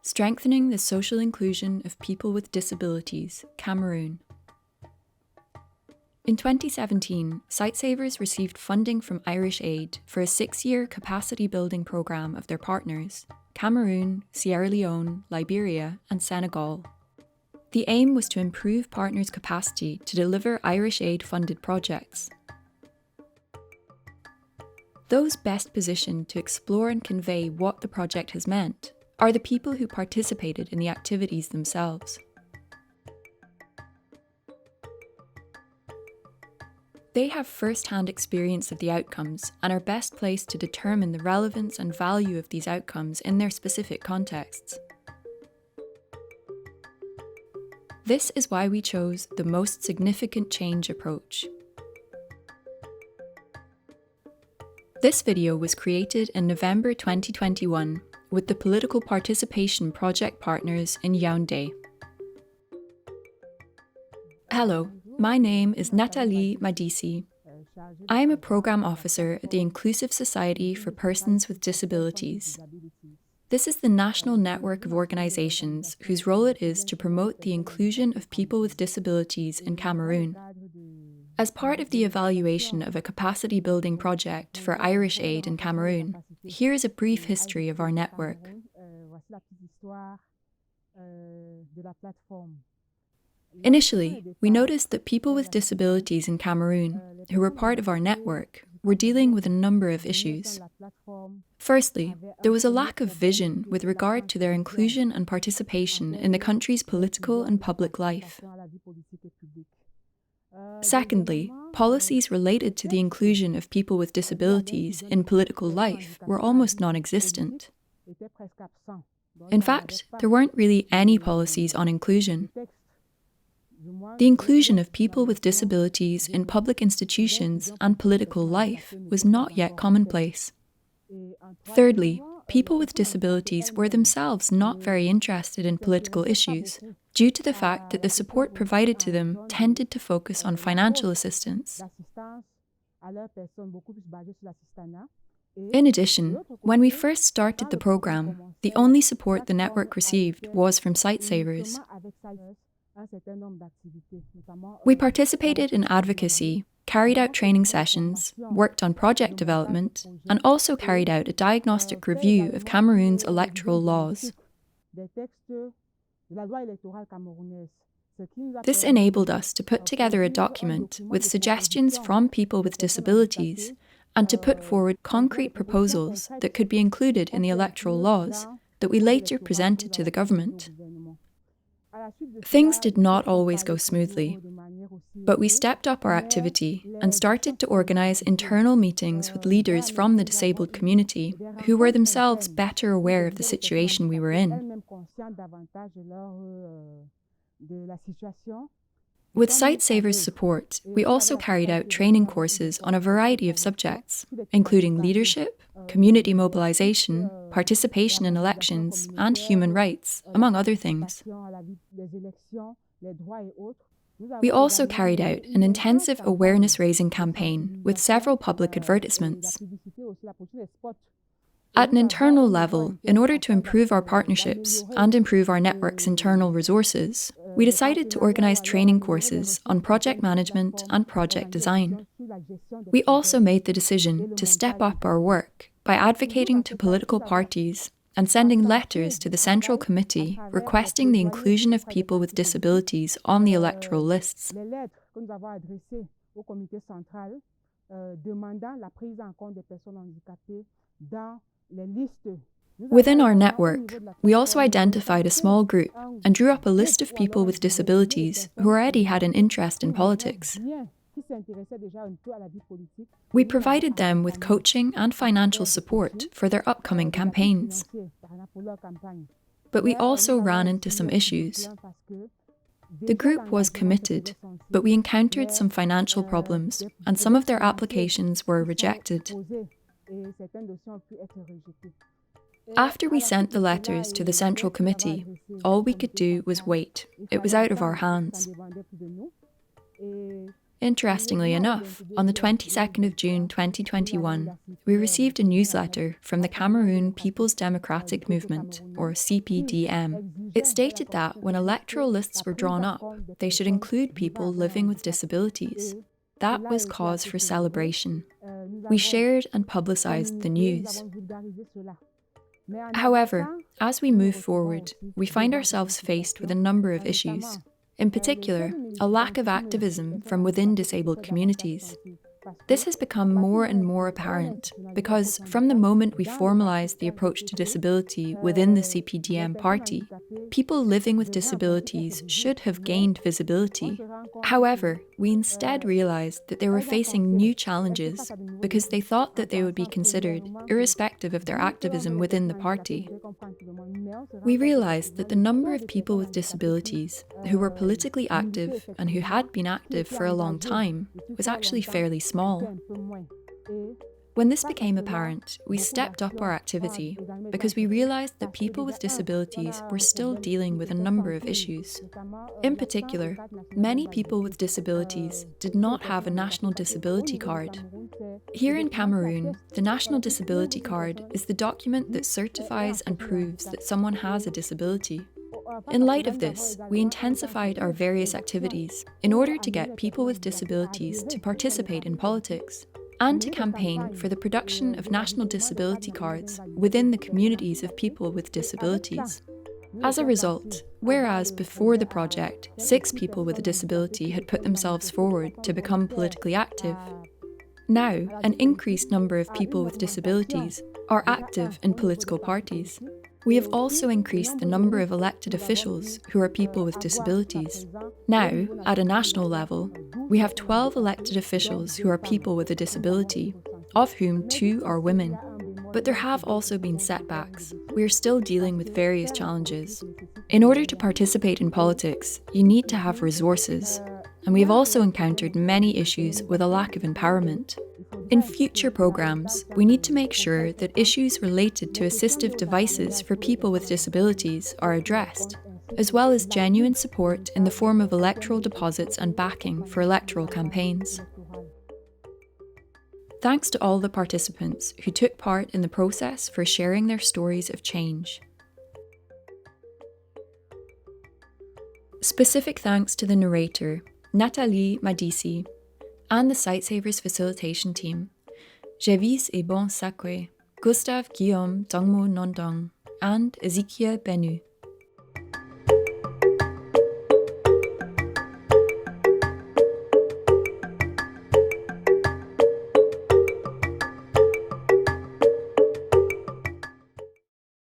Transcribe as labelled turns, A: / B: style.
A: Strengthening the Social Inclusion of People with Disabilities, Cameroon. In 2017, Sightsavers received funding from Irish Aid for a 6-year capacity building programme of their partners, Cameroon, Sierra Leone, Liberia and Senegal. The aim was to improve partners' capacity to deliver Irish Aid-funded projects. Those best positioned to explore and convey what the project has meant are the people who participated in the activities themselves. They have first-hand experience of the outcomes and are best placed to determine the relevance and value of these outcomes in their specific contexts. This is why we chose the most significant change approach. This video was created in November 2021 with the Political Participation Project partners in Yaoundé. Hello, my name is Nathalie Madisi. I am a Programme Officer at the Inclusive Society for Persons with Disabilities. This is the national network of organisations whose role it is to promote the inclusion of people with disabilities in Cameroon. As part of the evaluation of a capacity building project for Irish Aid in Cameroon, here is a brief history of our network. Initially, we noticed that people with disabilities in Cameroon, who were part of our network, were dealing with a number of issues. Firstly, there was a lack of vision with regard to their inclusion and participation in the country's political and public life. Secondly, policies related to the inclusion of people with disabilities in political life were almost non-existent. In fact, there weren't really any policies on inclusion. The inclusion of people with disabilities in public institutions and political life was not yet commonplace. Thirdly, people with disabilities were themselves not very interested in political issues, due to the fact that the support provided to them tended to focus on financial assistance. In addition, when we first started the programme, the only support the network received was from Sightsavers. We participated in advocacy, carried out training sessions, worked on project development, and also carried out a diagnostic review of Cameroon's electoral laws. This enabled us to put together a document with suggestions from people with disabilities and to put forward concrete proposals that could be included in the electoral laws that we later presented to the government. Things did not always go smoothly, but we stepped up our activity and started to organise internal meetings with leaders from the disabled community who were themselves better aware of the situation we were in. With Sightsavers' support, we also carried out training courses on a variety of subjects, including leadership, community mobilisation, participation in elections, and human rights, among other things. We also carried out an intensive awareness-raising campaign with several public advertisements. At an internal level, in order to improve our partnerships and improve our network's internal resources, we decided to organise training courses on project management and project design. We also made the decision to step up our work by advocating to political parties and sending letters to the Central Committee requesting the inclusion of people with disabilities on the electoral lists. Within our network, we also identified a small group and drew up a list of people with disabilities who already had an interest in politics. We provided them with coaching and financial support for their upcoming campaigns. But we also ran into some issues. The group was committed, but we encountered some financial problems, and some of their applications were rejected. After we sent the letters to the Central Committee, all we could do was wait. It was out of our hands. Interestingly enough, on the 22nd of June 2021, we received a newsletter from the Cameroon People's Democratic Movement, or CPDM. It stated that when electoral lists were drawn up, they should include people living with disabilities. That was cause for celebration. We shared and publicised the news. However, as we move forward, we find ourselves faced with a number of issues. In particular, a lack of activism from within disabled communities. This has become more and more apparent because from the moment we formalised the approach to disability within the CPDM party, people living with disabilities should have gained visibility. However, we instead realised that they were facing new challenges because they thought that they would be considered irrespective of their activism within the party. We realised that the number of people with disabilities who were politically active and who had been active for a long time was actually fairly small. When this became apparent, we stepped up our activity because we realised that people with disabilities were still dealing with a number of issues. In particular, many people with disabilities did not have a national disability card. Here in Cameroon, the National Disability Card is the document that certifies and proves that someone has a disability. In light of this, we intensified our various activities in order to get people with disabilities to participate in politics and to campaign for the production of national disability cards within the communities of people with disabilities. As a result, whereas before the project, 6 people with a disability had put themselves forward to become politically active, now an increased number of people with disabilities are active in political parties. We have also increased the number of elected officials who are people with disabilities. Now, at a national level, we have 12 elected officials who are people with a disability, of whom 2 are women. But there have also been setbacks. We are still dealing with various challenges. In order to participate in politics, you need to have resources. And we have also encountered many issues with a lack of empowerment. In future programmes, we need to make sure that issues related to assistive devices for people with disabilities are addressed, as well as genuine support in the form of electoral deposits and backing for electoral campaigns. Thanks to all the participants who took part in the process for sharing their stories of change. Specific thanks to the narrator, Nathalie Madisi, and the Sightsavers facilitation team, Jevis et Bon Sakwe, Gustave Guillaume Dongmo Nondong, and Ezekiel Benu.